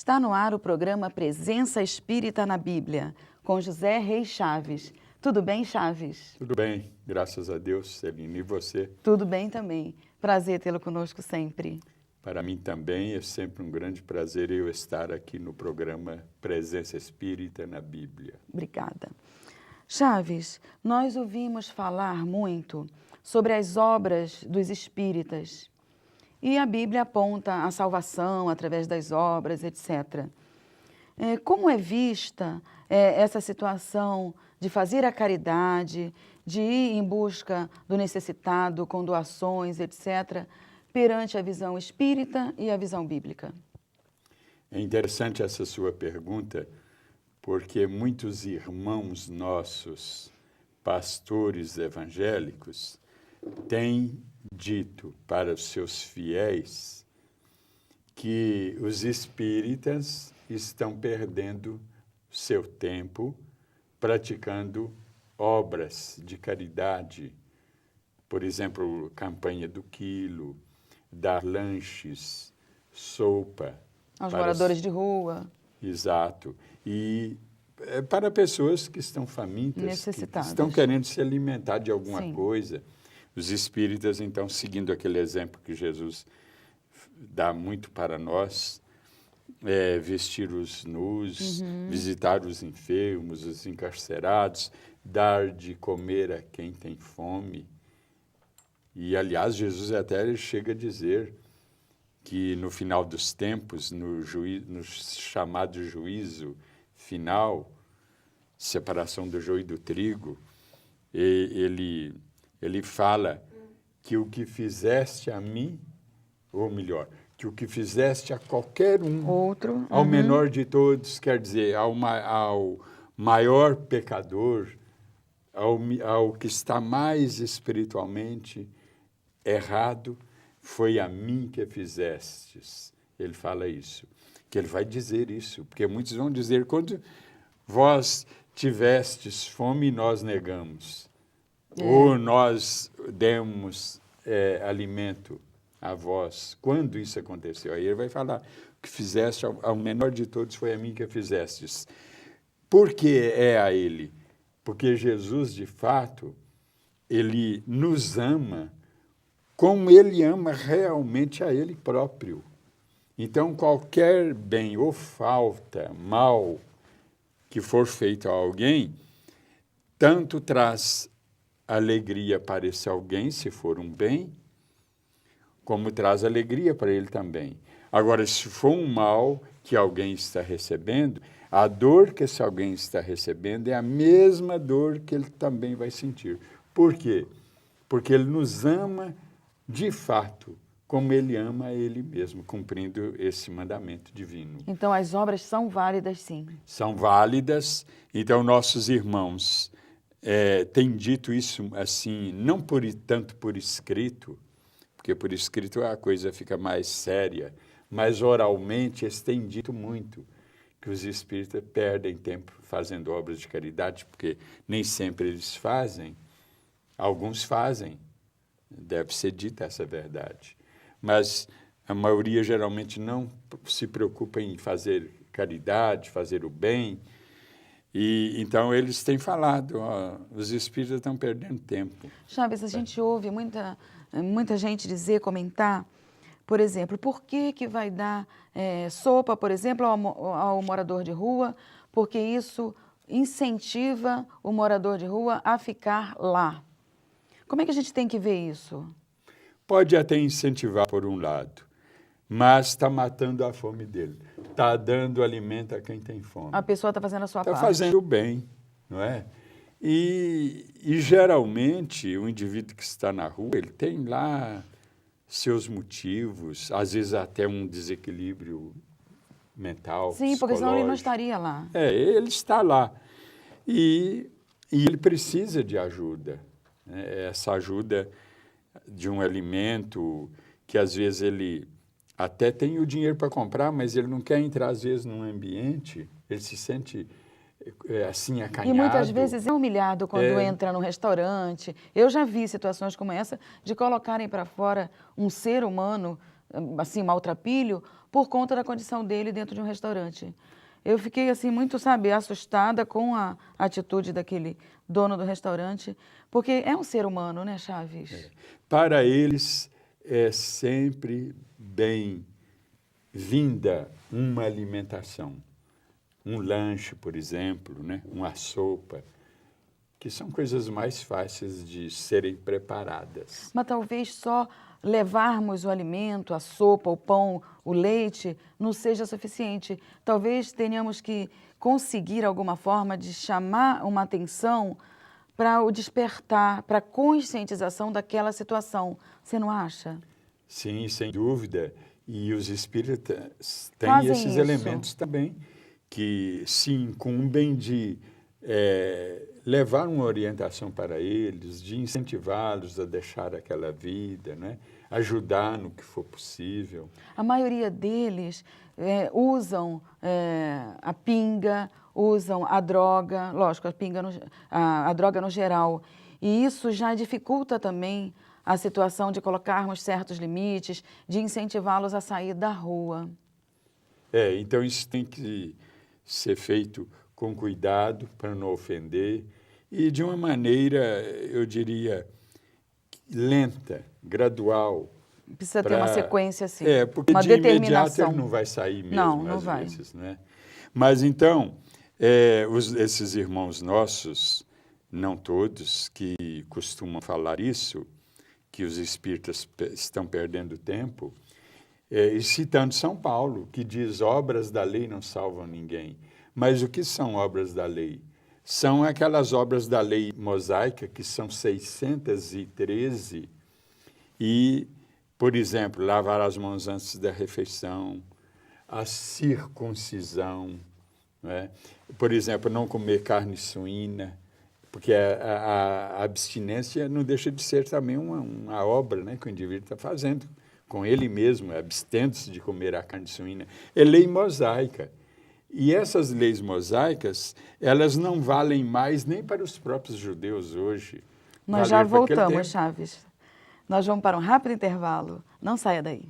Está no ar o programa Presença Espírita na Bíblia, com José Reis Chaves. Tudo bem, Chaves? Tudo bem, graças a Deus, Celine. E você? Tudo bem também. Prazer tê-lo conosco sempre. Para mim também é sempre um grande prazer eu estar aqui no programa Presença Espírita na Bíblia. Obrigada. Chaves, nós ouvimos falar muito sobre as obras dos espíritas. E a Bíblia aponta a salvação através das obras, etc. Como é vista essa situação de fazer a caridade, de ir em busca do necessitado com doações, etc., perante a visão espírita e a visão bíblica? É interessante essa sua pergunta, porque muitos irmãos nossos, pastores evangélicos, têm dito para os seus fiéis que os espíritas estão perdendo seu tempo praticando obras de caridade, por exemplo, campanha do quilo, dar lanches, sopa. Aos moradores de rua. Exato. E para pessoas que estão famintas, necessitadas, que estão querendo se alimentar de alguma Sim. coisa. Os espíritas, então, seguindo aquele exemplo que Jesus dá muito para nós, vestir os nus, visitar os enfermos, os encarcerados, dar de comer a quem tem fome. E, aliás, Jesus até chega a dizer que no final dos tempos, no chamado juízo final, separação do joio e do trigo, ele fala que o que fizeste a mim, ou melhor, que o que fizeste a qualquer um, outro, ao menor de todos, quer dizer, ao maior pecador, ao que está mais espiritualmente errado, foi a mim que fizestes. Ele fala isso, que ele vai dizer isso, porque muitos vão dizer, quando vós tivestes fome, nós negamos, ou nós demos alimento a vós. Quando isso aconteceu? Aí ele vai falar, o que fizeste ao menor de todos foi a mim que fizestes. Por que é a ele? Porque Jesus, de fato, ele nos ama como ele ama realmente a ele próprio. Então, qualquer bem ou falta, mal, que for feito a alguém, tanto traz alegria para esse alguém, se for um bem, como traz alegria para ele também. Agora, se for um mal que alguém está recebendo, a dor que esse alguém está recebendo é a mesma dor que ele também vai sentir. Por quê? Porque ele nos ama de fato, como ele ama ele mesmo, cumprindo esse mandamento divino. Então, as obras são válidas, sim. São válidas. Então, nossos irmãos têm dito isso assim, não tanto por escrito, porque por escrito a coisa fica mais séria, mas oralmente eles têm dito muito que os espíritas perdem tempo fazendo obras de caridade, porque nem sempre eles fazem, alguns fazem, deve ser dita essa verdade, mas a maioria geralmente não se preocupa em fazer caridade, fazer o bem, e então eles têm falado, os espíritas estão perdendo tempo. Chaves, a gente ouve muita gente dizer, comentar, por exemplo, por que vai dar sopa, por exemplo, ao morador de rua, porque isso incentiva o morador de rua a ficar lá. Como é que a gente tem que ver isso? Pode até incentivar por um lado, mas está matando a fome dele. Está dando alimento a quem tem fome. A pessoa está fazendo a sua parte. Está fazendo o bem, não é? E geralmente o indivíduo que está na rua, ele tem lá seus motivos, às vezes até um desequilíbrio mental, sim, porque senão ele não estaria lá. Ele está lá. E ele precisa de ajuda. Essa ajuda de um alimento que às vezes ele até tem o dinheiro para comprar, mas ele não quer entrar às vezes num ambiente, ele se sente assim acanhado. E muitas vezes é humilhado quando entra num restaurante. Eu já vi situações como essa de colocarem para fora um ser humano assim, maltrapilho por conta da condição dele dentro de um restaurante. Eu fiquei, assim, muito, sabe, assustada com a atitude daquele dono do restaurante, porque é um ser humano, né, Chaves? Para eles é sempre bem-vinda uma alimentação, um lanche, por exemplo, né? Uma sopa, que são coisas mais fáceis de serem preparadas. Mas talvez só levarmos o alimento, a sopa, o pão, o leite, não seja suficiente. Talvez tenhamos que conseguir alguma forma de chamar uma atenção para o despertar, para a conscientização daquela situação. Você não acha? Sim, sem dúvida. E os espíritas têm Fazem esses isso. elementos também, que se incumbem de levar uma orientação para eles, de incentivá-los a deixar aquela vida, né? Ajudar no que for possível. A maioria deles usam a pinga, usam a droga, lógico, a droga no geral. E isso já dificulta também a situação de colocarmos certos limites, de incentivá-los a sair da rua. Então isso tem que ser feito com cuidado para não ofender e de uma maneira, eu diria, lenta, gradual. Precisa ter uma sequência assim, porque uma de determinação. imediato ele não vai sair mesmo, não às vai. vezes, né? Mas então, esses irmãos nossos, não todos, que costumam falar isso, que os espíritas estão perdendo tempo, citando São Paulo, que diz: obras da lei não salvam ninguém. Mas o que são obras da lei? São aquelas obras da lei mosaica, que são 613, e, por exemplo, lavar as mãos antes da refeição, a circuncisão, né? Por exemplo, não comer carne suína, porque a abstinência não deixa de ser também uma obra, né, que o indivíduo está fazendo com ele mesmo, abstendo-se de comer a carne suína. É lei mosaica. E essas leis mosaicas, elas não valem mais nem para os próprios judeus hoje. Nós já voltamos, Chaves. Nós vamos para um rápido intervalo. Não saia daí.